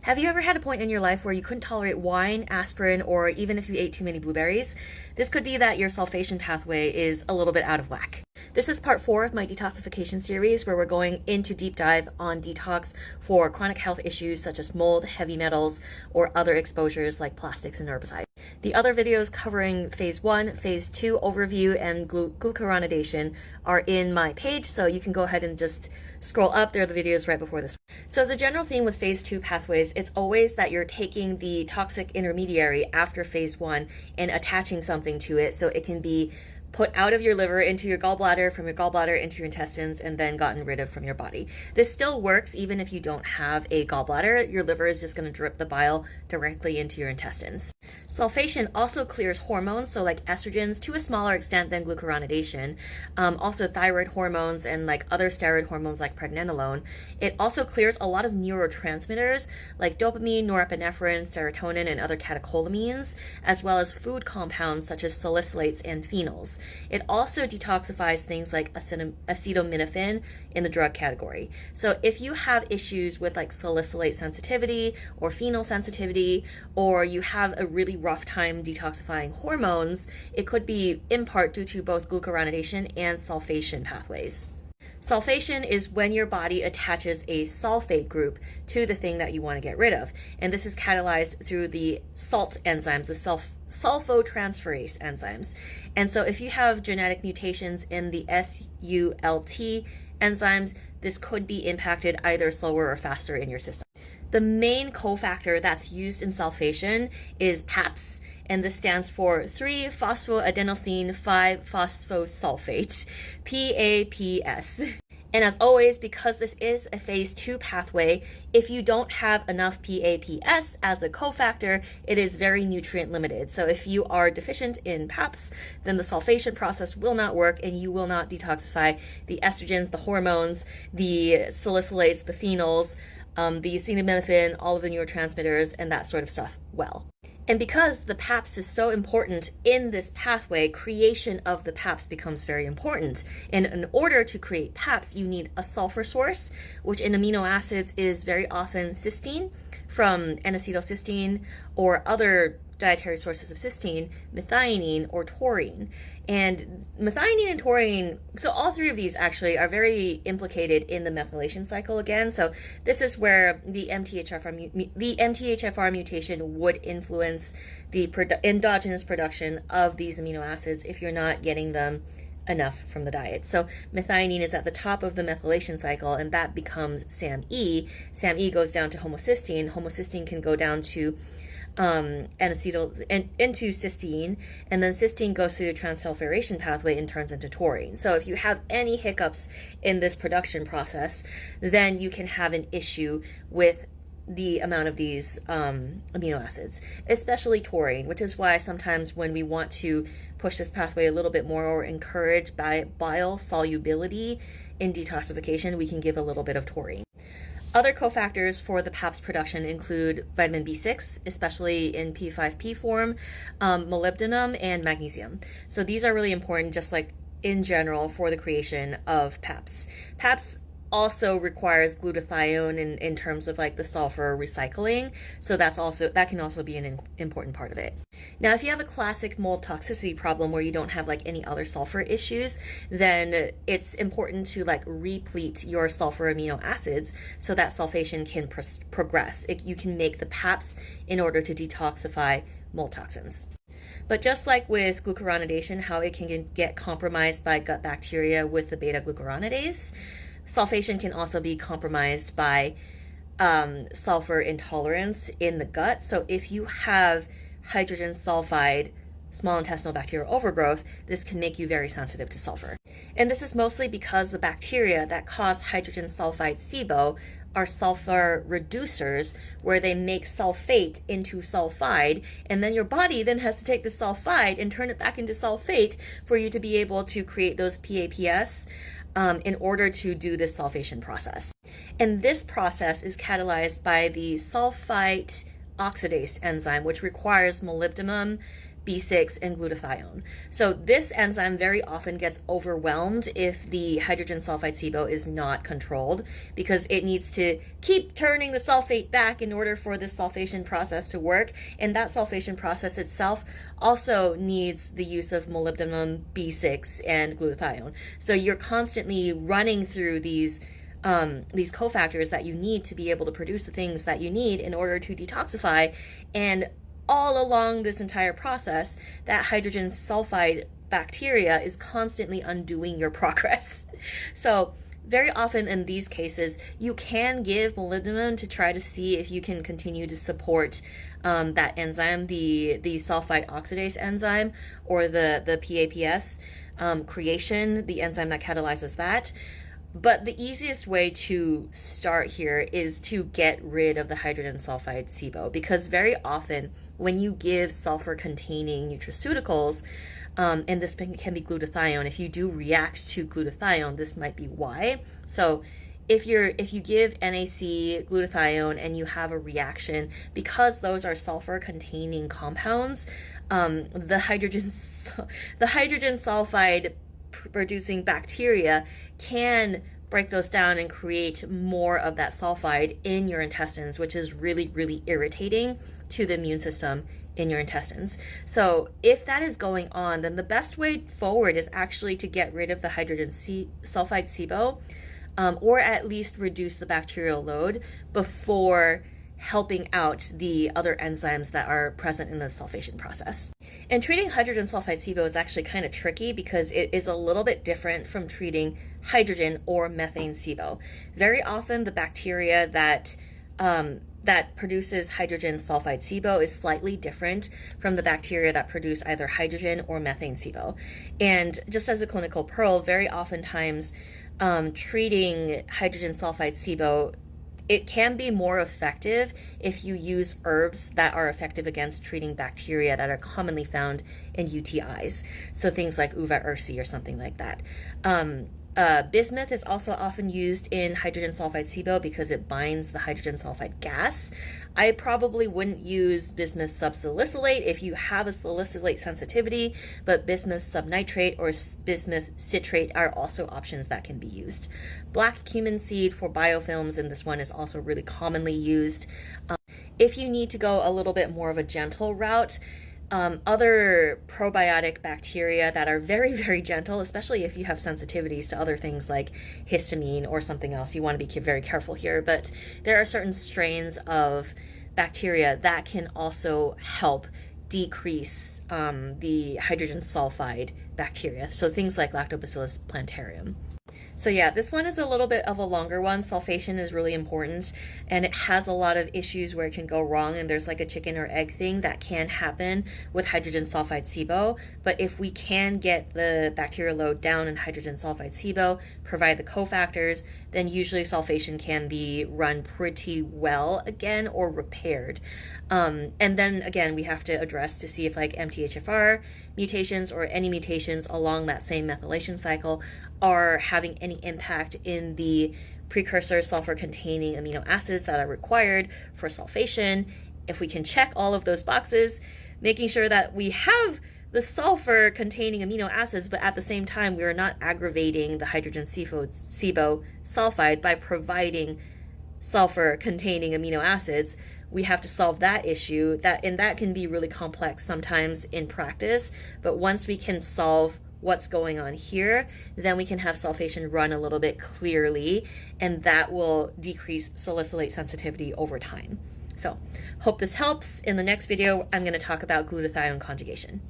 Have you ever had a point in your life where you couldn't tolerate wine, aspirin, or even if you ate too many blueberries? This could be that your sulfation pathway is a little bit out of whack. This is part 4 of my detoxification series, where we're going into deep dive on detox for chronic health issues such as mold, heavy metals, or other exposures like plastics and herbicides. The other videos covering phase 1, phase 2 overview, and glucuronidation are in my page, so you can go ahead and just scroll up. There are the videos right before this. So as a general theme with phase 2 pathways, it's always that you're taking the toxic intermediary after phase 1 and attaching something to it so it can be put out of your liver into your gallbladder, from your gallbladder into your intestines, and then gotten rid of from your body. This still works even if you don't have a gallbladder. Your liver is just going to drip the bile directly into your intestines. Sulfation also clears hormones, so like estrogens, to a smaller extent than glucuronidation. Also thyroid hormones and like other steroid hormones like pregnenolone. It also clears a lot of neurotransmitters like dopamine, norepinephrine, serotonin, and other catecholamines, as well as food compounds such as salicylates and phenols. It also detoxifies things like acetaminophen in the drug category. So if you have issues with like salicylate sensitivity or phenol sensitivity, or you have a really rough time detoxifying hormones, it could be in part due to both glucuronidation and sulfation pathways. Sulfation is when your body attaches a sulfate group to the thing that you want to get rid of. And this is catalyzed through the salt enzymes, the sulfotransferase enzymes. And so if you have genetic mutations in the SULT enzymes, this could be impacted either slower or faster in your system. The main cofactor that's used in sulfation is PAPS, and this stands for 3-phosphoadenosine 5-phosphosulfate, PAPS. And as always, because this is a phase 2 pathway, if you don't have enough PAPS as a cofactor, it is very nutrient limited. So if you are deficient in PAPS, then the sulfation process will not work and you will not detoxify the estrogens, the hormones, the salicylates, the phenols, the acetaminophen, all of the neurotransmitters, and that sort of stuff well. And because the PAPS is so important in this pathway, creation of the PAPS becomes very important. And in order to create PAPS, you need a sulfur source, which in amino acids is very often cysteine from N-acetylcysteine, or other dietary sources of cysteine, methionine, or taurine. And methionine and taurine, so all three of these actually are very implicated in the methylation cycle again. So this is where the MTHFR mutation would influence the endogenous production of these amino acids if you're not getting them enough from the diet. So methionine is at the top of the methylation cycle, and that becomes SAMe. SAMe goes down to homocysteine. Homocysteine can go down to into cysteine, and then cysteine goes through the transsulfuration pathway and turns into taurine. So if you have any hiccups in this production process, then you can have an issue with the amount of these amino acids, especially taurine, which is why sometimes when we want to push this pathway a little bit more or encourage bile solubility in detoxification, we can give a little bit of taurine. Other cofactors for the PAPS production include vitamin B6, especially in P5P form, molybdenum, and magnesium. So these are really important, just like in general, for the creation of PAPS. PAPS also requires glutathione in terms of like the sulfur recycling, so that can also be an important part of it. Now, if you have a classic mold toxicity problem where you don't have like any other sulfur issues, then it's important to like replete your sulfur amino acids so that sulfation can progress. You can make the PAPS in order to detoxify mold toxins. But just like with glucuronidation, how it can get compromised by gut bacteria with the beta-glucuronidase, sulfation can also be compromised by sulfur intolerance in the gut. So if you have hydrogen sulfide small intestinal bacterial overgrowth, this can make you very sensitive to sulfur. And this is mostly because the bacteria that cause hydrogen sulfide SIBO are sulfur reducers, where they make sulfate into sulfide, and then your body then has to take the sulfide and turn it back into sulfate for you to be able to create those PAPS in order to do this sulfation process. And this process is catalyzed by the sulfite oxidase enzyme, which requires molybdenum B6, and glutathione. So this enzyme very often gets overwhelmed if the hydrogen sulfide SIBO is not controlled, because it needs to keep turning the sulfate back in order for this sulfation process to work. And that sulfation process itself also needs the use of molybdenum, B6, and glutathione. So you're constantly running through these cofactors that you need to be able to produce the things that you need in order to detoxify. And all along this entire process, that hydrogen sulfide bacteria is constantly undoing your progress. So very often in these cases, you can give molybdenum to try to see if you can continue to support that enzyme, the sulfide oxidase enzyme, or the PAPS creation, the enzyme that catalyzes that. But the easiest way to start here is to get rid of the hydrogen sulfide SIBO, because very often when you give sulfur-containing nutraceuticals, and this can be glutathione, if you do react to glutathione, this might be why. So if you give NAC, glutathione, and you have a reaction, because those are sulfur-containing compounds, the hydrogen sulfide producing bacteria can break those down and create more of that sulfide in your intestines, which is really, really irritating to the immune system in your intestines. So if that is going on, then the best way forward is actually to get rid of the hydrogen sulfide SIBO, or at least reduce the bacterial load before helping out the other enzymes that are present in the sulfation process. And treating hydrogen sulfide SIBO is actually kind of tricky because it is a little bit different from treating hydrogen or methane SIBO. Very often the bacteria that produces hydrogen sulfide SIBO is slightly different from the bacteria that produce either hydrogen or methane SIBO. And just as a clinical pearl, very oftentimes treating hydrogen sulfide SIBO, it can be more effective if you use herbs that are effective against treating bacteria that are commonly found in UTIs. So things like uva ursi or something like that. Bismuth is also often used in hydrogen sulfide SIBO because it binds the hydrogen sulfide gas. I probably wouldn't use bismuth subsalicylate if you have a salicylate sensitivity, but bismuth subnitrate or bismuth citrate are also options that can be used. Black cumin seed for biofilms in this one is also really commonly used. If you need to go a little bit more of a gentle route, other probiotic bacteria that are very, very gentle, especially if you have sensitivities to other things like histamine or something else. You want to be very careful here, but there are certain strains of bacteria that can also help decrease the hydrogen sulfide bacteria. So things like Lactobacillus plantarum. So yeah, this one is a little bit of a longer one. Sulfation is really important, and it has a lot of issues where it can go wrong, and there's like a chicken or egg thing that can happen with hydrogen sulfide SIBO. But if we can get the bacterial load down in hydrogen sulfide SIBO, provide the cofactors, then usually sulfation can be run pretty well again or repaired. And then again, we have to address to see if like MTHFR mutations or any mutations along that same methylation cycle are having any impact in the precursor sulfur-containing amino acids that are required for sulfation. If we can check all of those boxes, making sure that we have the sulfur-containing amino acids, but at the same time, we are not aggravating the hydrogen SIBO sulfide by providing sulfur-containing amino acids, we have to solve that issue. And that can be really complex sometimes in practice, but once we can solve what's going on here, then we can have sulfation run a little bit clearly, and that will decrease salicylate sensitivity over time. So hope this helps. In the next video, I'm going to talk about glutathione conjugation.